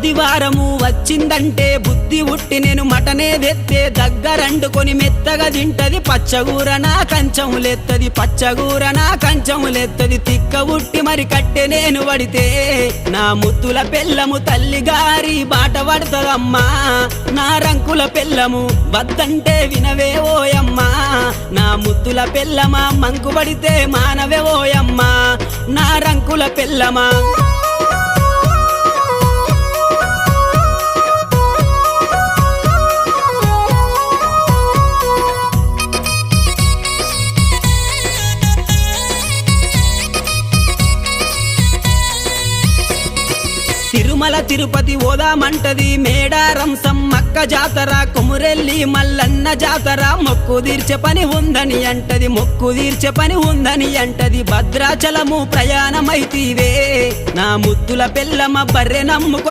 ఆదివారము వచ్చిందంటే బుద్ధి ఉట్టి నేను మటనే తెత్తే దగ్గరండుకొని మెత్తగా తింటది పచ్చగూర నా కంచములెత్తది పచ్చగూర నా కంచములెత్తది తిక్క ఉట్టి మరి కట్టె నేను పడితే నా ముద్దుల పెళ్ళము తల్లిగారి బాట పడుతదమ్మా నా రంకుల పెళ్ళము వద్దంటే వినవే ఓయమ్మా నా ముద్దుల పెళ్ళమా మంకు పడితే మానవే ఓయమ్మా నా రంకుల పెళ్ళమా తిరుమల తిరుపతి ఓదామంటది మేడారం సమ్మక్క జాతర కొమురెల్లి మల్లన్న జాతర మొక్కు తీర్చే పని ఉందని అంటది మొక్కు తీర్చే పని ఉందని అంటది భద్రాచలము ప్రయాణమైతీవే నా ముద్దుల పెళ్ళమ బర్రె నమ్ముకో